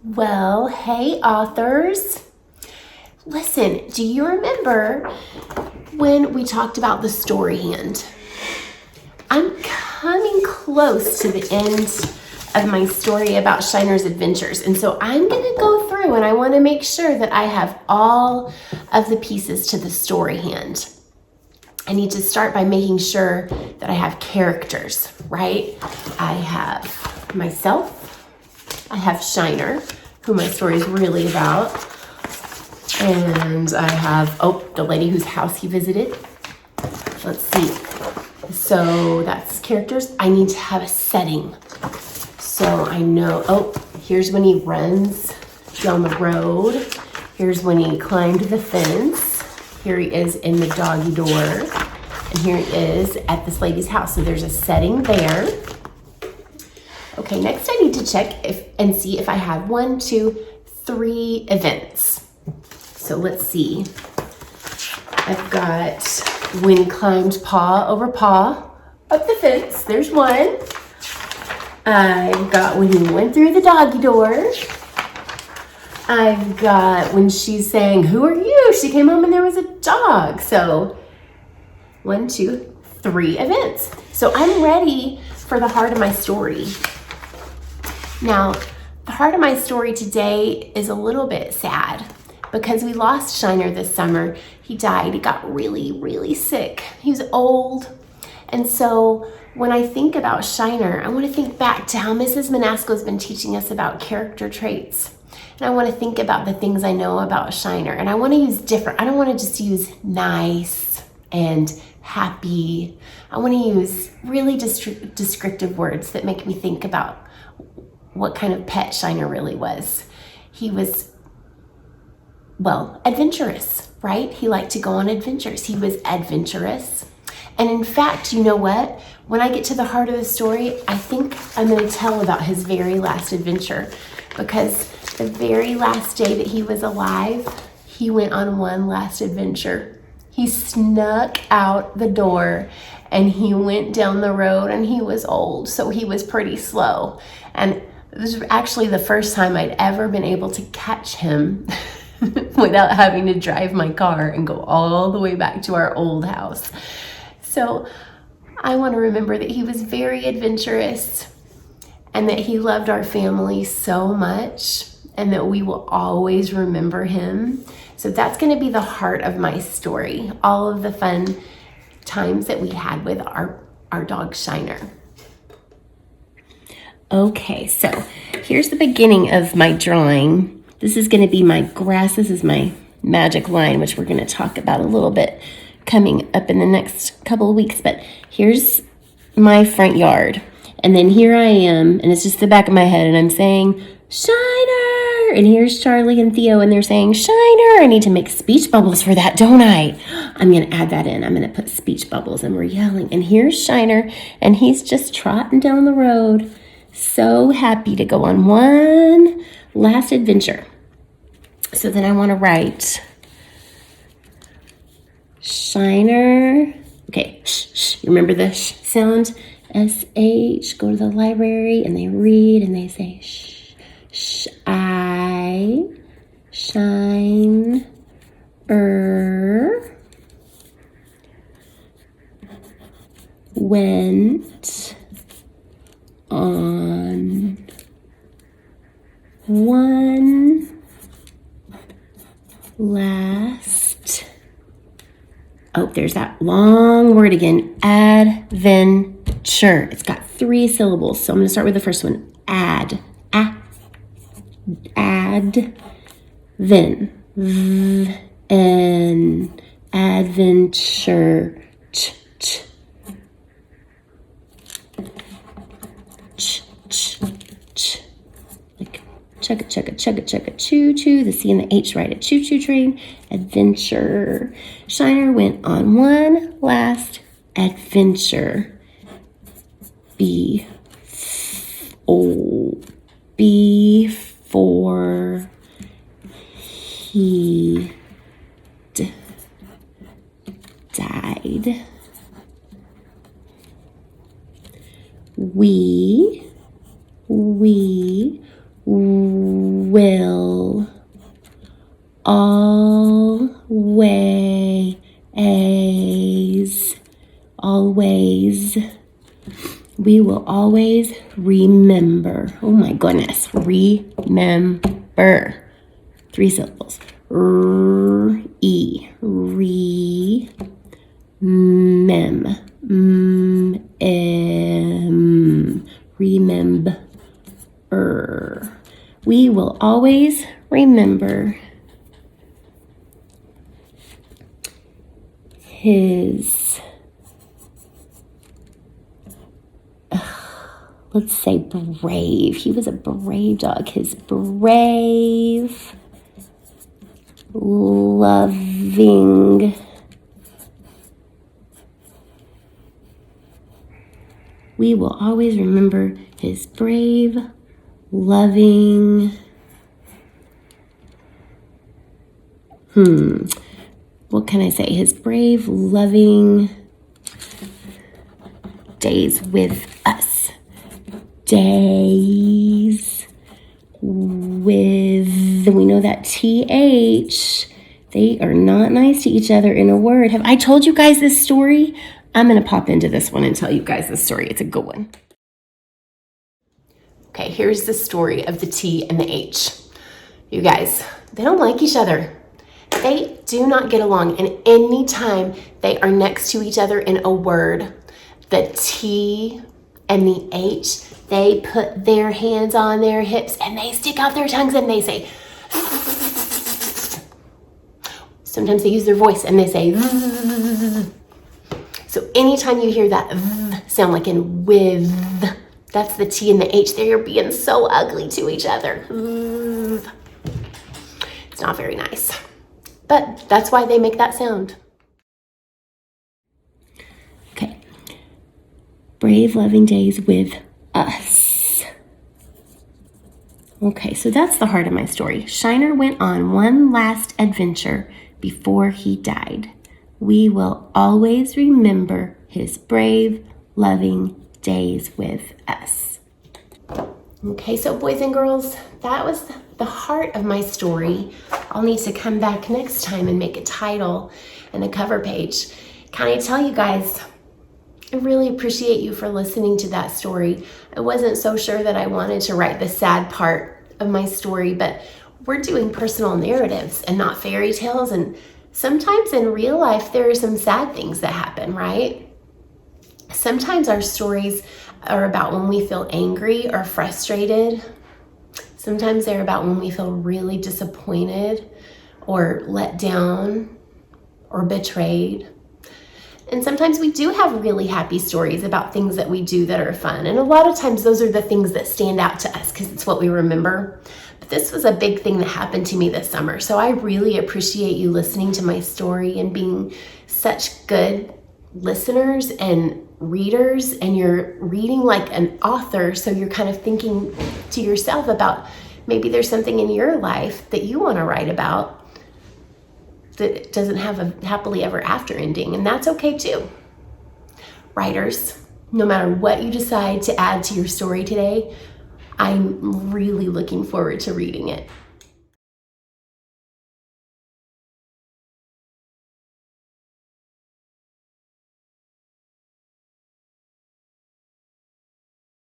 Well, hey, authors. Listen, do you remember when we talked about the story hand? I'm coming close to the end of my story about Shiner's adventures. And so I'm going to go through and I want to make sure that I have all of the pieces to the story hand. I need to start by making sure that I have characters, right? I have myself, I have Shiner, who my story is really about, and I have, the lady whose house he visited. Let's see. So that's characters. I need to have a setting. So I know, here's when he runs down the road. Here's when he climbed the fence. Here he is in the doggy door. And here he is at this lady's house. So there's a setting there. Okay, next I need to check and see if I have 1, 2, 3 events. So let's see. I've got when he climbed paw over paw up the fence. There's one. I've got when he went through the doggy door. I've got when she's saying, "Who are you?" She came home and there was a dog. So 1, 2, 3 events. So I'm ready for the heart of my story. Now, the heart of my story today is a little bit sad because we lost Shiner this summer. He died. He got really, really sick. He was old. And so when I think about Shiner, I want to think back to how Mrs. Manasco has been teaching us about character traits. And I want to think about the things I know about Shiner. And I want to use different. I don't want to just use nice and happy. I want to use really descriptive words that make me think about what kind of pet Shiner really was. He was, adventurous, right? He liked to go on adventures. He was adventurous. And in fact, you know what? When I get to the heart of the story, I think I'm going to tell about his very last adventure, because the very last day that he was alive, he went on one last adventure. He snuck out the door and he went down the road, and he was old, so he was pretty slow. And it was actually the first time I'd ever been able to catch him without having to drive my car and go all the way back to our old house. So I want to remember that he was very adventurous and that he loved our family so much and that we will always remember him. So that's going to be the heart of my story, all of the fun times that we had with our dog Shiner. Okay, so here's the beginning of my drawing. This is going to be my grass. This is my magic line, which we're going to talk about a little bit coming up in the next couple of weeks. But here's my front yard. And then here I am, and it's just the back of my head, and I'm saying, Shiner! And here's Charlie and Theo, and they're saying, Shiner! I need to make speech bubbles for that, don't I? I'm going to add that in. I'm going to put speech bubbles, and we're yelling. And here's Shiner, and he's just trotting down the road. So happy to go on one last adventure. So then I want to write Shiner. Okay, shh. You remember the sh sound? S-H. Go to the library and they read and they say shh. I shine went on one last, there's that long word again, adventure. It's got 3 syllables, so I'm going to start with the first one, adventure. Like chugga, choo-choo. The C and the H ride a choo-choo train. Adventure. Shiner went on one last adventure. Before he died. We will always, we will always remember. Oh my goodness. Remember. 3 syllables. Remember. We will always remember his, let's say brave. He was a brave dog. His brave, loving, we will always remember his brave, loving, what can I say? His brave, loving days with us. Days with, we know that TH, they are not nice to each other in a word. Have I told you guys this story? I'm going to pop into this one and tell you guys this story. It's a good one. Okay, here's the story of the T and the H. You guys, they don't like each other. They do not get along, and anytime they are next to each other in a word, the T and the H, they put their hands on their hips and they stick out their tongues and they say, sometimes they use their voice and they say, so anytime you hear that sound like in with, that's the T and the H. They're being so ugly to each other. It's not very nice. But that's why they make that sound. Okay. Brave, loving days with us. Okay, so that's the heart of my story. Shiner went on one last adventure before he died. We will always remember his brave, loving days with us. Okay, so boys and girls, that was the heart of my story. I'll need to come back next time and make a title and a cover page. Can I tell you guys, I really appreciate you for listening to that story. I wasn't so sure that I wanted to write the sad part of my story, but we're doing personal narratives and not fairy tales. And sometimes in real life, there are some sad things that happen, right? Sometimes our stories are about when we feel angry or frustrated. Sometimes they're about when we feel really disappointed or let down or betrayed. And sometimes we do have really happy stories about things that we do that are fun. And a lot of times those are the things that stand out to us because it's what we remember. But this was a big thing that happened to me this summer. So I really appreciate you listening to my story and being such good listeners and readers, and you're reading like an author, so you're kind of thinking to yourself about maybe there's something in your life that you want to write about that doesn't have a happily ever after ending, and that's okay too. Writers, no matter what you decide to add to your story today, I'm really looking forward to reading it.